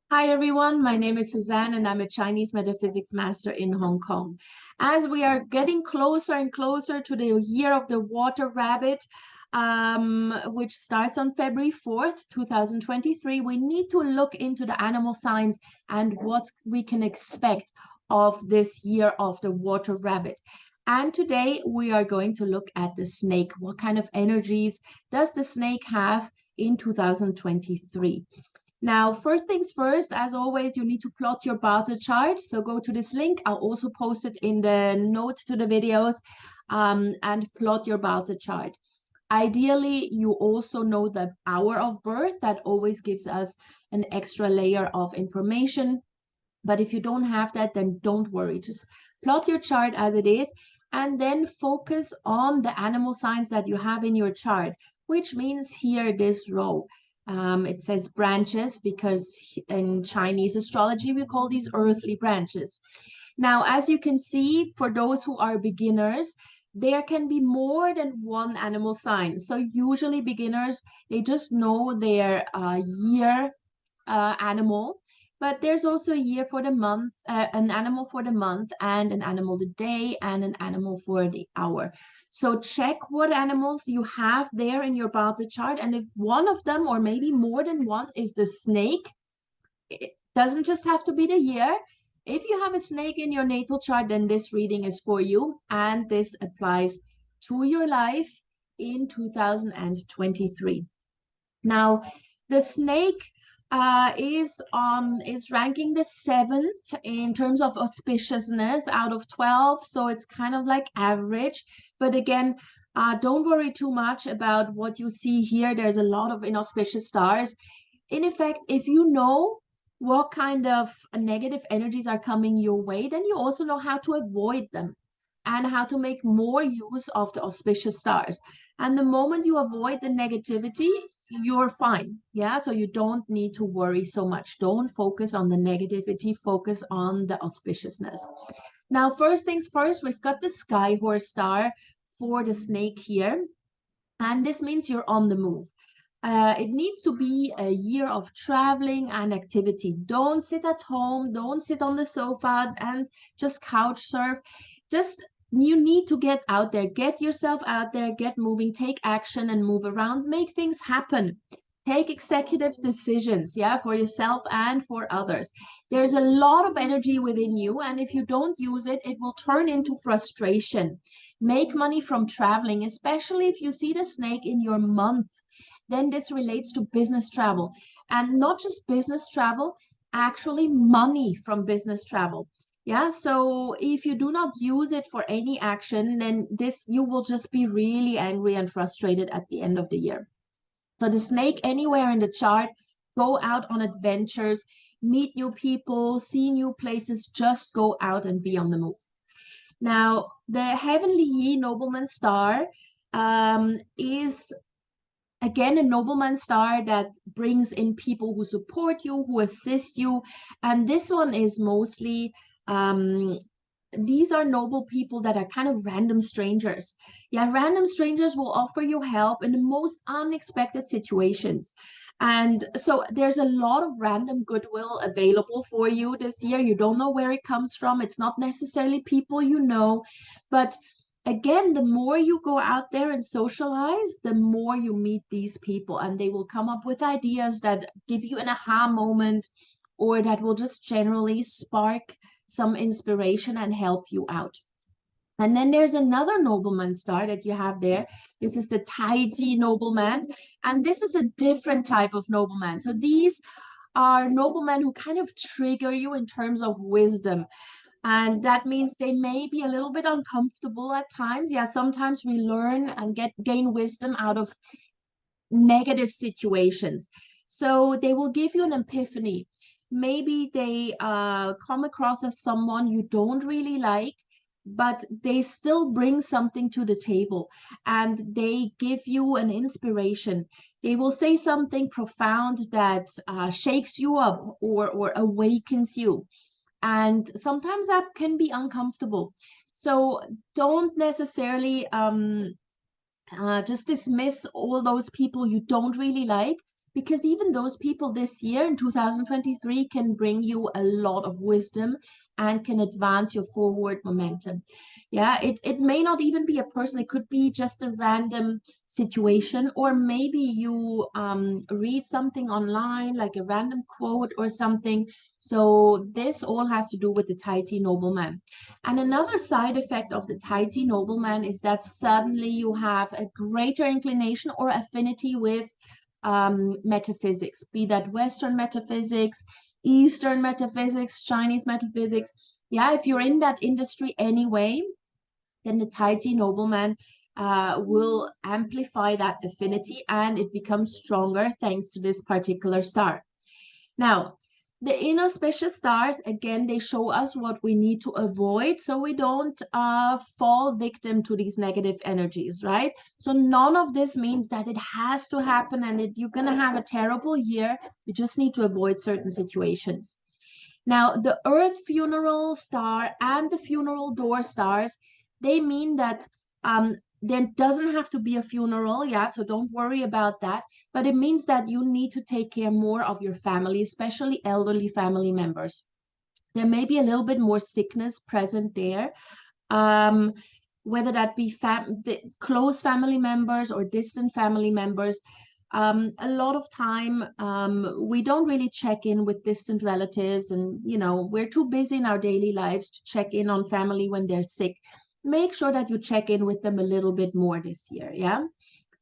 Hi everyone, my name is Suzanne and I'm a Chinese metaphysics master in Hong Kong. As we are getting closer and closer to the year of the water rabbit, which starts on February 4th, 2023, we need to look into the animal signs and what we can expect of this year of the water rabbit. And today we are going to look at the snake. What kind of energies does the snake have in 2023? Now, first things first, as always, you need to plot your Bazi chart. So go to this link. I'll also post it in the notes to the videos and plot your Bazi chart. Ideally, you also know the hour of birth. That always gives us an extra layer of information. But if you don't have that, then don't worry. Just plot your chart as it is and then focus on the animal signs that you have in your chart, which means here this row. It says branches because in Chinese astrology, we call these earthly branches. Now, as you can see, for those who are beginners, there can be more than one animal sign. So usually beginners, they just know their year animal, but there's also a year for the month, an animal for the month, and an animal the day, and an animal for the hour. So check what animals you have there in your Bazi chart, and if one of them, or maybe more than one, is the snake, it doesn't just have to be the year. If you have a snake in your natal chart, then this reading is for you, and this applies to your life in 2023. Now, the snake is ranking the seventh in terms of auspiciousness out of 12, so it's kind of like average. But again, don't worry too much about what you see here. There's a lot of inauspicious stars. In effect, if you know what kind of negative energies are coming your way, then you also know how to avoid them and how to make more use of the auspicious stars. And the moment you avoid the negativity, you're fine. Yeah. So you don't need to worry so much. Don't focus on the negativity, focus on the auspiciousness. Now, first things first, we've got the sky horse star for the snake here. And this means you're on the move. It needs to be a year of traveling and activity. Don't sit at home, don't sit on the sofa and just couch surf. Just you need to get out there, get yourself out there, get moving, take action and move around, make things happen. Take executive decisions, yeah, for yourself and for others. There's a lot of energy within you, and if you don't use it, it will turn into frustration. Make money from traveling, especially if you see the snake in your month. Then this relates to business travel, and not just business travel, actually money from business travel. Yeah, so if you do not use it for any action, then this you will just be really angry and frustrated at the end of the year. So the snake anywhere in the chart, go out on adventures, meet new people, see new places, just go out and be on the move. Now, the heavenly Yi nobleman star is again a nobleman star that brings in people who support you, who assist you. And this one is mostly these are noble people that are kind of random strangers. Yeah, random strangers will offer you help in the most unexpected situations. And so there's a lot of random goodwill available for you this year. You don't know where it comes from. It's not necessarily people you know, but again, the more you go out there and socialize, the more you meet these people, and they will come up with ideas that give you an aha moment or that will just generally spark some inspiration and help you out. And then there's another nobleman star that you have there. This is the Taiji nobleman, and this is a different type of nobleman. So these are noblemen who kind of trigger you in terms of wisdom. And that means they may be a little bit uncomfortable at times. Yeah, sometimes we learn and gain wisdom out of negative situations. So they will give you an epiphany. Maybe they come across as someone you don't really like, but they still bring something to the table and they give you an inspiration. They will say something profound that shakes you up or awakens you. And sometimes that can be uncomfortable. So don't necessarily just dismiss all those people you don't really like, because even those people this year in 2023 can bring you a lot of wisdom and can advance your forward momentum. Yeah, it may not even be a person, it could be just a random situation, or maybe you read something online, like a random quote or something. So this all has to do with the Tai Chi nobleman. And another side effect of the Tai Chi nobleman is that suddenly you have a greater inclination or affinity with metaphysics, be that Western metaphysics, Eastern metaphysics, Chinese metaphysics. Yeah, if you're in that industry anyway, then the Tai Chi nobleman will amplify that affinity and it becomes stronger thanks to this particular star. Now, the inauspicious stars, again, they show us what we need to avoid so we don't fall victim to these negative energies, right? So none of this means that it has to happen and you're going to have a terrible year. You just need to avoid certain situations. Now, the Earth funeral star and the funeral door stars, they mean that there doesn't have to be a funeral, yeah, so don't worry about that. But it means that you need to take care more of your family, especially elderly family members. There may be a little bit more sickness present there. Um, whether that be close family members or distant family members. A lot of time we don't really check in with distant relatives, and we're too busy in our daily lives to check in on family when they're sick. Make sure that you check in with them a little bit more this year, yeah?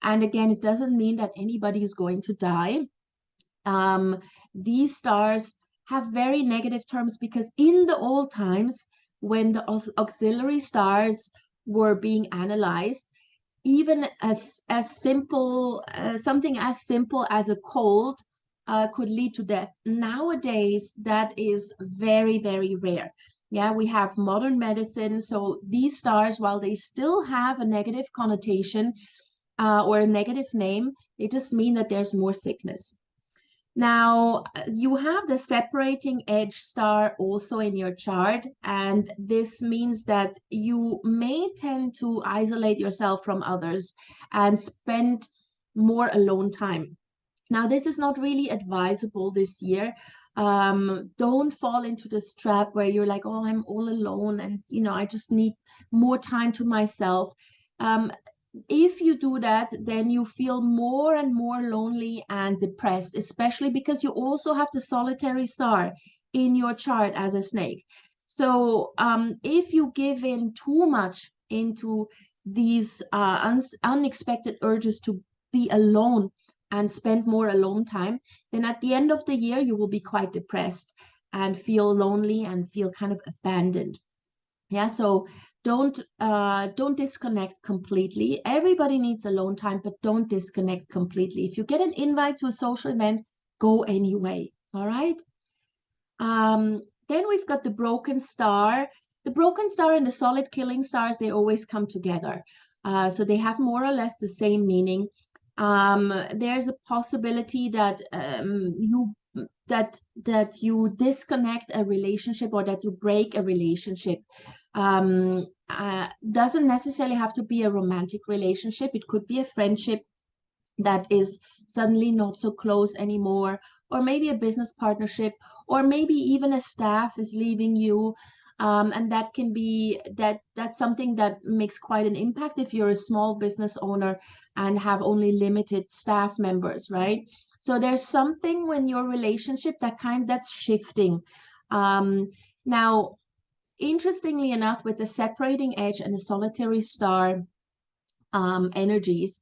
And again, it doesn't mean that anybody is going to die. These stars have very negative terms because in the old times, when the auxiliary stars were being analyzed, even as simple something as simple as a cold could lead to death. Nowadays, that is very, very rare. Yeah, we have modern medicine, so these stars, while they still have a negative connotation or a negative name, they just mean that there's more sickness. Now, you have the separating edge star also in your chart, and this means that you may tend to isolate yourself from others and spend more alone time. Now, this is not really advisable this year. Don't fall into this trap where you're like, oh, I'm all alone and, I just need more time to myself. If you do that, then you feel more and more lonely and depressed, especially because you also have the solitary star in your chart as a snake. So if you give in too much into these unexpected urges to be alone and spend more alone time, then at the end of the year, you will be quite depressed and feel lonely and feel kind of abandoned. Yeah, so don't disconnect completely. Everybody needs alone time, but don't disconnect completely. If you get an invite to a social event, go anyway. All right. Then we've got the broken star. The broken star and the solid killing stars, they always come together. So they have more or less the same meaning. There's a possibility that you disconnect a relationship or that you break a relationship. Doesn't necessarily have to be a romantic relationship. It could be a friendship that is suddenly not so close anymore, or maybe a business partnership, or maybe even a staff is leaving you. And that can be that's something that makes quite an impact if you're a small business owner and have only limited staff members, right? So there's something when your relationship that's shifting. Now, interestingly enough, with the separating edge and the solitary star energies,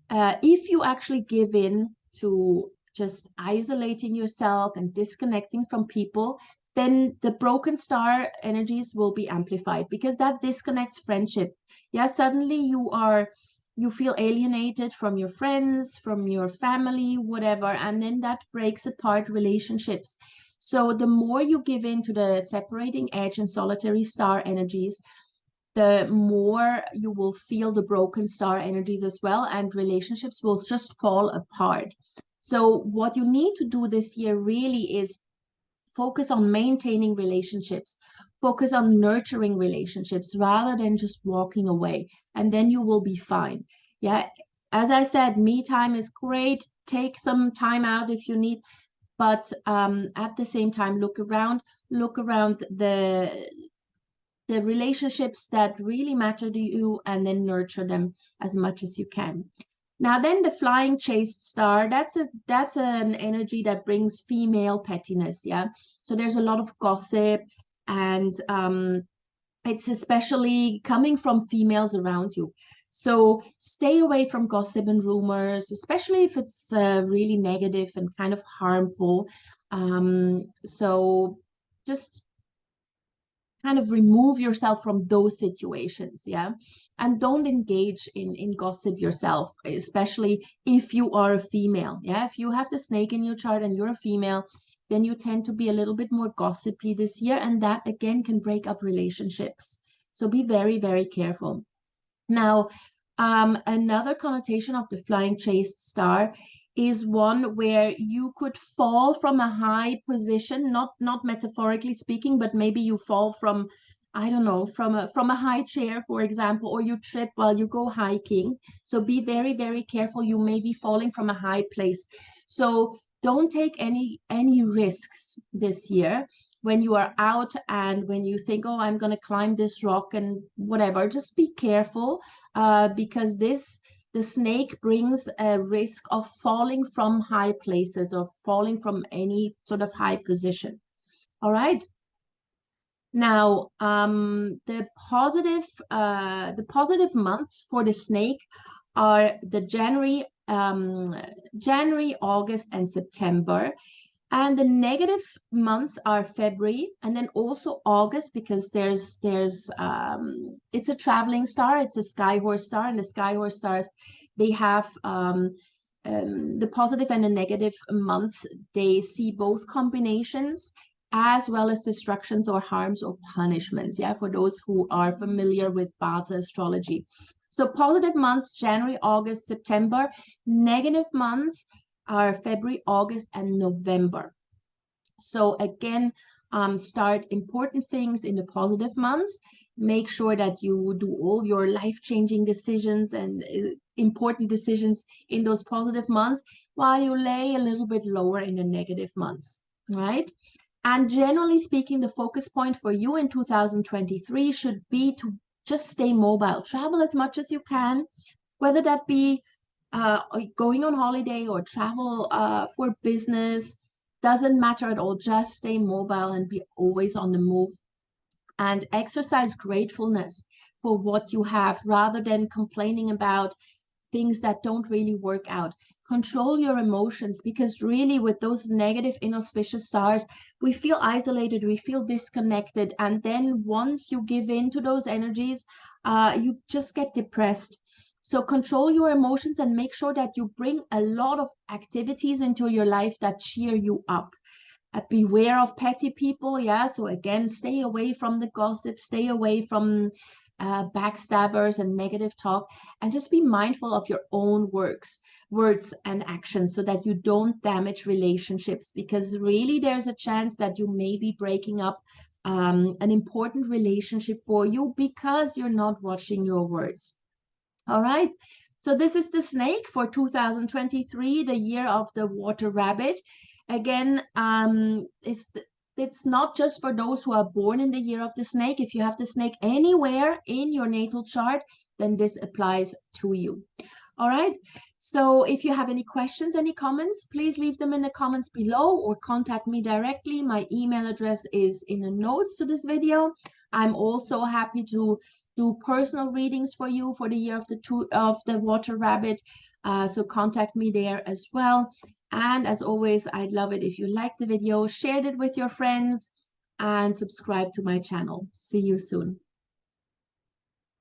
if you actually give in to just isolating yourself and disconnecting from people, then the broken star energies will be amplified because that disconnects friendship. Yeah, suddenly you feel alienated from your friends, from your family, whatever, and then that breaks apart relationships. So the more you give in to the separating edge and solitary star energies, the more you will feel the broken star energies as well, and relationships will just fall apart. So what you need to do this year really is focus on maintaining relationships, focus on nurturing relationships rather than just walking away, and then you will be fine. Yeah. As I said, me time is great. Take some time out if you need, but at the same time, look around the relationships that really matter to you, and then nurture them as much as you can. Now then, the flying chaste star, that's an energy that brings female pettiness, yeah. So there's a lot of gossip, and it's especially coming from females around you. So stay away from gossip and rumors, especially if it's really negative and kind of harmful. So just kind of remove yourself from those situations, yeah, and don't engage in gossip yourself, especially if you are a female, yeah. If you have the snake in your chart and you're a female, then you tend to be a little bit more gossipy this year, and that again can break up relationships, so be very, very careful. Now, another connotation of the flying chaste star is one where you could fall from a high position, not metaphorically speaking, but maybe you fall from, I don't know, from a high chair, for example, or you trip while you go hiking. So be very, very careful. You may be falling from a high place. So don't take any risks this year when you are out, and when you think, oh, I'm going to climb this rock and whatever. Just be careful, because the snake brings a risk of falling from high places or falling from any sort of high position. All right. Now, the positive months for the snake are the January, August, and September. And the negative months are February and then also August, because there's it's a traveling star, it's a sky horse star, and the sky horse stars, they have the positive and the negative months, they see both combinations as well as destructions or harms or punishments. Yeah, for those who are familiar with Bazi astrology. So positive months, January, August, September. Negative months are February, August, and November. So again, start important things in the positive months. Make sure that you do all your life-changing decisions and important decisions in those positive months, while you lay a little bit lower in the negative months, right? And generally speaking, the focus point for you in 2023 should be to just stay mobile, travel as much as you can, whether that be going on holiday or travel for business, doesn't matter at all. Just stay mobile and be always on the move, and exercise gratefulness for what you have rather than complaining about things that don't really work out. Control your emotions, because really with those negative inauspicious stars, we feel isolated, we feel disconnected. And then once you give in to those energies, you just get depressed. So control your emotions and make sure that you bring a lot of activities into your life that cheer you up. Beware of petty people, yeah. So again, stay away from the gossip, stay away from backstabbers and negative talk, and just be mindful of your own words and actions, so that you don't damage relationships, because really there's a chance that you may be breaking up an important relationship for you because you're not watching your words. All right. So this is the snake for 2023, the year of the water rabbit. Again, it's not just for those who are born in the year of the snake. If you have the snake anywhere in your natal chart, then this applies to you. All right. So if you have any questions, any comments, please leave them in the comments below or contact me directly. My email address is in the notes to this video. I'm also happy to do personal readings for you for the year of the water rabbit. So contact me there as well. And as always, I'd love it if you liked the video, shared it with your friends, and subscribe to my channel. See you soon.